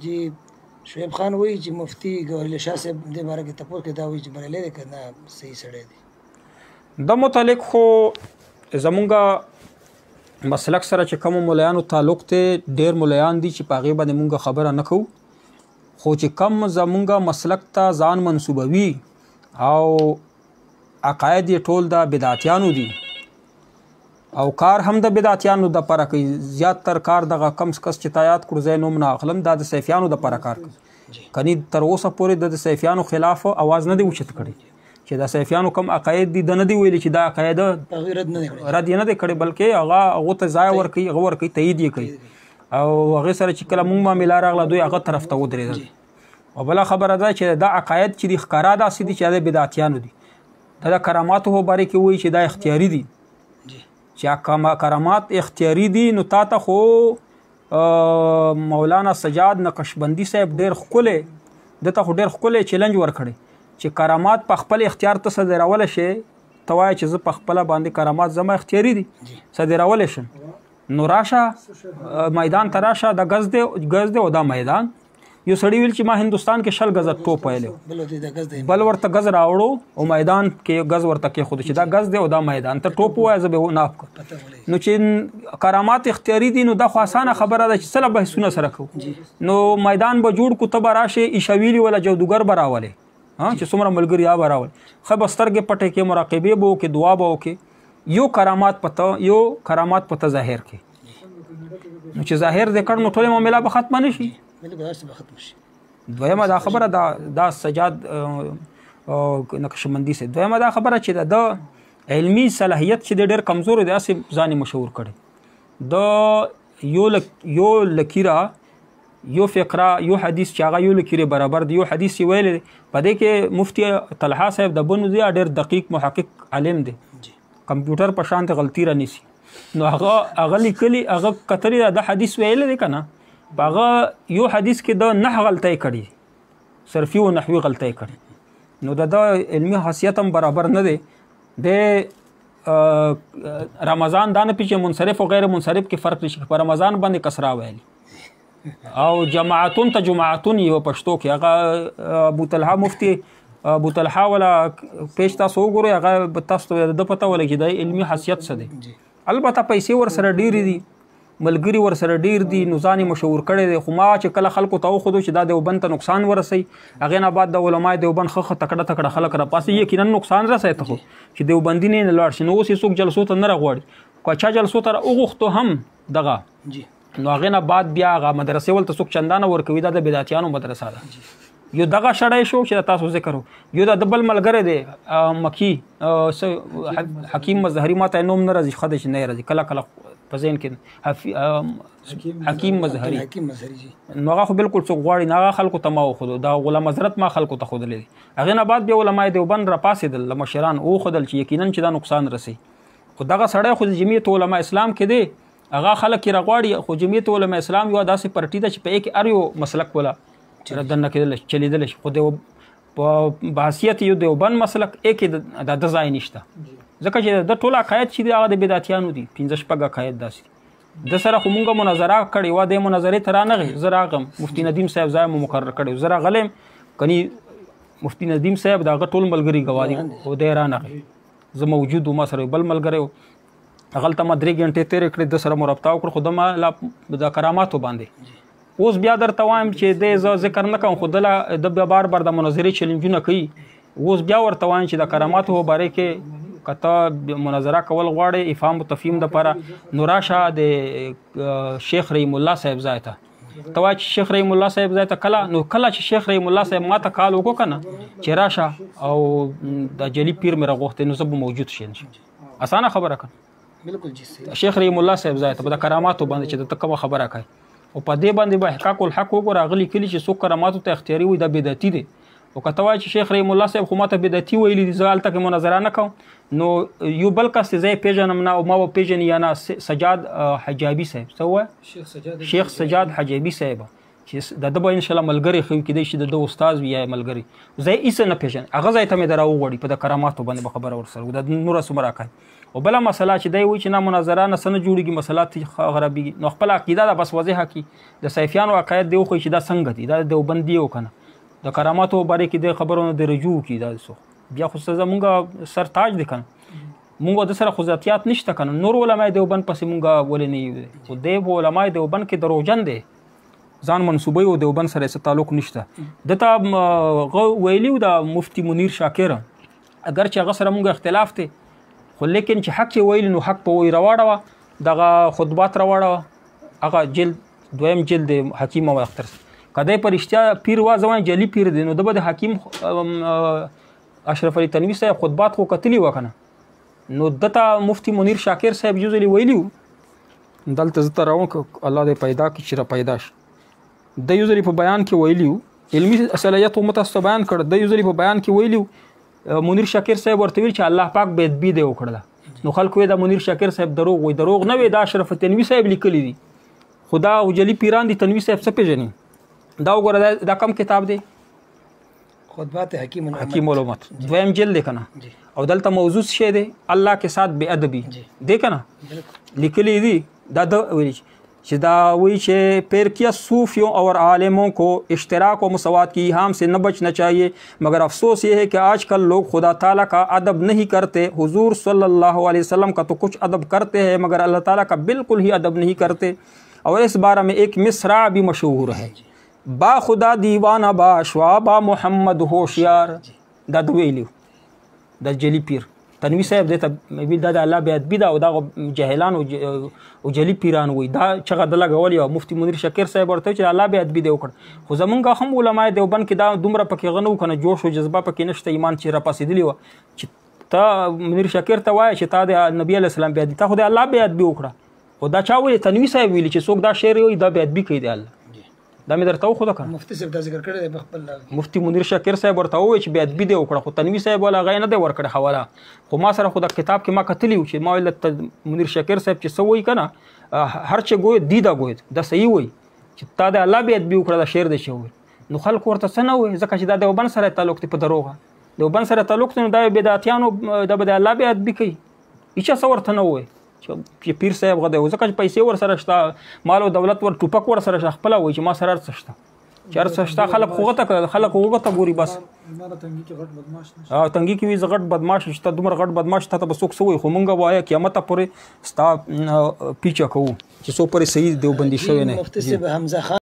جی شعیب خان وایي چې مفتی ګوهر شاه صاحب دې باره کې تپوس کې دا وایي چې بریلوی دی که نه صحیح سړی دی. د متعلق خو زمونږ مسلک سره چې کوم ملایانو تعلق ته ډیر ملایان دي چې په هغې باندې مونږ خبره نه کوو، خو چې کم زمونږ مسلک ته ځان منسوبوي او عقاید یې ټول د بدعتیانو دي او کار هم د بدعتیانو دپاره کوي. زیاتتر کار دغه کم کس چې تا یاد کړو زه یې نوم نه اخلم، دا د صیفیانو دپاره کار کوي. کني تر اوسه پورې د صیفیانو خلاف اواز نه دی اوچت کړی چې د صیفیانو کم عقاید دي د نه دی ویلي چې دا عقاید رد یې نه دی کړی، بلکې هغه ته ځای ورکوي، هغه ورکوي، تایید یې کوي او هغې سره چې کله مونږ معامله راغله دوی هغه طرف ته ودرېدل. او بله خبره ده چې دا عقاید چې دي ښکاره داسې دي چې د بدعتیانو دي. دا د کراماتو په باره کې وایي چې دا اختیاري دي، چې کرامات اختیاري دي. نو تا ته خو مولانا سجاد نقشبندي صاحب ډېر ښکلی دته خو ډېر ښکلی چیلنج ورکړی چې کرامات په خپل اختیار ته صادرولی شي. ته وایه چې زه په خپله باندې کرامات زما اختیاري دي صادرولی شم، نو راشه میدان ته راشه، دا ګز دی او دا میدان. یو سړي ویل چې ما هندوستان کې 20 ګزه ټوپ ویلی، بل ورته ګز راوړو او میدان کې ګز ورته کېښودو چې دا ګز دی او دا میدان، ته ټوپ ووایه زه به ناف کړم. نو چې کرامات اختیاري دي نو دا خو اسانه خبره ده چې څه بحثونه سره کوو. نو میدان به جوړ کړو، ته به راشې ایشویلي ولا جادوګر به راولې چې څومره ملګري یا به راولې، ښه به سترګې پټې کې مراقبې به وکړې، دعا به وکړې، یو کرامات پته ظاهر کې. نو چې ظاهر دې کړ نو ټولې معامله به ختمه نه شي. دویمه دا خبره دا سجاد نقشبندي صاحب، دویمه دا خبره چې د علمي صلاحیت چې ډېر کمزور دی، هسې ځان یې مشهور کړی. د یو لکیره یو فقره یو حدیث چې هغه یو لکیرې برابر دی، یو حدیث یې ویلی دی، په دې کې مفتی طلحه صاحب د بنو دی ډېر دقیق محقق عالم دی، کمپیوټر په شان ته غلطي رانیسي. نو هغه لیکلي، هغه کتلي د حدیث ویلی دی که نه، په هغه یو حدیث کې د 9 غلطۍ کړي، صرفي و نحوي غلطۍ کړي. نو د علمي حیثیت هم برابر نه دی. د رمضان دا نه پي چې منصرف او غیر منصرف کې فرق نشي، په رمضان باندې کسرا ویلي او جماعتون ته جماعتون یو پښتو کې هغه ابو طلحه مفتی ابو طلحه ولا پیش تاسو وګورئ، هغه تاسو ته د پته ولګي چې د علمي حیثیت څه دی. البته پیسې ورسره ډېرې دي، ملګري ورسره ډېر دي، نو ځان یې مشهور کړی دی. خو ما چې کله خلکو ته وښودو چې دا دیوبند ته نقصان ورسوي، هغې نه بعد د علمای دیوبند ښه تکړه خلک راپاسي، یقینا نقصان رسوي ته خو چې دیوبندي نه لاړ شي. نو اوس یې څوک جلسو ته نه راغواړي، که چا جلسو ته وغوښتو هم دغه نو هغې نه بعد بیا هغه مدرسې ولته څوک چندانه ورکوي، دا د بدعتیانو مدرسه ده. یو دغه شړی شو چې تاسو ذکر وو، یو د بل ملګری دی مکی حکیم مظهري، ما ته نوم نه راځي، ښه دی چې نه راځي، کله په ذهن کې حکیم مظهري، نو هغه خو بالکل څوک غواړي نه، هغه خلکو ته ما وښودو، دا غلام حضرت ما خلکو ته ښودلی دی. هغې نه بعد بیا علمای دیوبند راپاڅېدل، مشران وښودل چې یقینا چې دا نقصان رسوي. خو دغه سړی خو د جمعیت علما اسلام کې دی، هغه خلک یې راغواړي. خو جمعیت علما اسلام یوه داسې پارټي ده چې په کې هر یو مسلک ولا دننه کېدلی چلیدلی شي، خو په بحثیت یو دیوبند مسلک کې د ځای نشته، ځکه چې د ټول عقاید چې دي هغه د بدعتیانو دي. 15 عقاید داسې دي. د سره خو مونږ مناظره کړې وه، د مناظرې ته رانغی، زه راغم، مفتی ندیم صاحب ځای مو مقرر کړی، زه راغلی کني مفتی ندیم صاحب د هغه ټول ملګري ګواه دي، خو دی رانغی، زه موجود وم، ما سره بل ملګری و، هغلته ما 3 غنټې تېرې کړې، د سره مو رابطه وکړو، خو د ما د کراماتو باندې. اوس بیا درته وایم چې دی زه ذکر نه کوم، خو د بیا بار د مناظرې چیلنجونه کوي. اوس بیا ورته وایم چې د کراماتو په باره کې که ته مناظره کول غواړې افهام و تفهیم دپاره، نو راشه د شیخ رحیم الله صاحب ځای ته. ته وایه چې شیخ رحیم الله صاحب ځای ته کله، نو کله چې شیخ رحیم الله صاحب ما ته کال وکړو که نه چې راشه او د جلي پیر مې راغوښتی، نو زه به موجود شي. اسانه خبره که شیخ رحیم الله صاحب ځای ته به د کراماتو باندې چې د ته کومه خبره کوي، او په دې باندې به حقاق الحق وګوره، هغه لیکلي چې څوک کراماتو ته اختیاري وي دا بدعتي دی. او که ته وایې چې شیخ رحیم الله صاحب خو ما ته بدعتي ویلي دي، زه هلته کې مناظره نه کوم، نو یو بل کس زه یې پېژنم نه او ما به پېژني یا نه، سجاد حجابي صاحب، څه ووایه شیخ سجاد حجابي صاحب، چې د ده به انشاءالله ملګری ښه وي، کېدای شي د ده استاد وي یا ملګری، زه یې هېڅ نه پېژنم، هغه ځای ته مې د راوغواړي، په د کراماتو باندې به خبره ورسره د نوره څومره کوي. او بله مسله چې دی وایي چې نه مناظره نه څه نه جوړېږي مسله خرابېږي نو خپله عقیده ده بس واضحه کړي د صیفیانو عقاید دی وښایي چې دا څنګه دي دا دیوبندي او که نه د کراماتو باره کې د خبرو نه د رجوع کړي دا څه بیا خو څه زمونږ سر تاج دی که نه مونږ د سره خو ذاتیات نشته که نه نور علمای دیوبند پسې مونږ ولې نه یو خو دی په علمای دیوبند کې دروغجن دی ځان منصوبوي او دیوبند سره څه تعلق نشته دته هغه ویلي و د مفتی منیر شاکر اگر چې هغه سره مونږ اختلاف دی خو لیکن چې حق یې ویلي نو حق په وی راواړوه دغه خطبات راواړوه هغه جلد دویم جلد حکیم او اختر که دی په رښتیا پیر وازوان جعلي پیر دی نو د به د حکیم اشرف علي تنوي صاحب خطبات خو کتلي وه که نه نو دته مفتی منیر شاکر صاحب یو ځلې ویلي وو دلته زه ته راوړم که الله دې پیدا کړي چې را پیدا شي د یو ځلې په بیان کې ویلي وو علمي صلاحیت مو تاسو ته بیان کړ د یو ځلې په بیان کې ویلي وو منیر شاکر صاحب ورته ویل چې الله پاک بېدبي دی وکړله نو خلکو یې د منیر شاکر صاحب دروغ وایي دروغ نه وی دا اشرف تنوي صاحب لیکلی دي خو دا جعلي پیران دي تنوي صاحب څه پېژني دا وګوره دا کم کتاب دی خطبات حکیم علومت دویم جلد دی که نه او دلته موضوع شی دی الله کے ساتھ بے ادبی دی که نه لیکلی دي دا ویلي چې دا وی چې پیر کیا صوفیوں اور عالموں کو اشتراک و مساوات کی ایہام سے نہ بچنا چاہیے مگر افسوس یہ ہے کہ آج کل لوگ خدا تعالیٰ کا ادب نہیں کرتے حضور صلی اللہ علیہ وسلم کا تو کچھ ادب کرتے ہیں مگر اللہ تعالیٰ کا بالکل ہی ادب نہیں کرتے اور اس بارے میں ایک مصرع بھی مشہور ہے با خدا دیوانہ با شوابا محمد ہوشیار دا دویلیو دا جعلي پیر تنوي صاحب دی ته دا د الله بې ادبي ده او دغه جاهلان او جعلي پیران وایي دا چغه د لګولې وه مفتی منیر شاکر صاحب ورته چې الله بې ادبي دی وکړ خو زمونږ هم علمای دیوبند کې دا دومره پکې غه نه و که نه جوش و جذبه پکې نشته ایمان چې راپاسېدلي وه چې ته منیر شاکر ته وایه چې تا د نبي علیه السلام بې ادبي تا خو د الله بې ادبي وکړه خو دا چا ویلي تنوي صاحب ویلي چې څوک دا شعر وایي دا بې ادبي کوي د الله دا مې درته وښوده که مفتی صاحب دا ذکر کړی دی په خپل مفتی منیر شاکر صاحب ورته ووایي چې بې ادبي دی وکړه خو تنوي صاحب والا هغه یې نه دی ورکړی حواله خو ما سره خو د کتاب کې ما کتلي و چې ما ویل منیر شاکر صاحب چې څه وایي که نه هر چې ګوید دی دا ګوید دا صحیح وایي چې تا د الله بې ادبي وکړه دا شعر دی چې وویل نو خلکو ورته څه نه وایي ځکه چې دا دیوبند سره تعلق دی په دروغه دیوبند سره تعلق دی نو دا بدعتیانو دا به د الله بې ادبي کوي هېچا څه ورته نه وایي چې پیر صاحب غه دی ځکه چې پیسې ورسره شته مال او دولت ور ټوپک ورسره شته خپله وایي چې ما سره هر څه شته چې هر څه شته خلک هغه ته ګوري بس تنګي کې وي زه غټ بدماش شته دومره غټ بدماش تا ته به څوک څه وایي خو مونږ به وایه قیامته پورې ستا پیچه کوو چې څو پورې صحیح دیوبندي شوی نه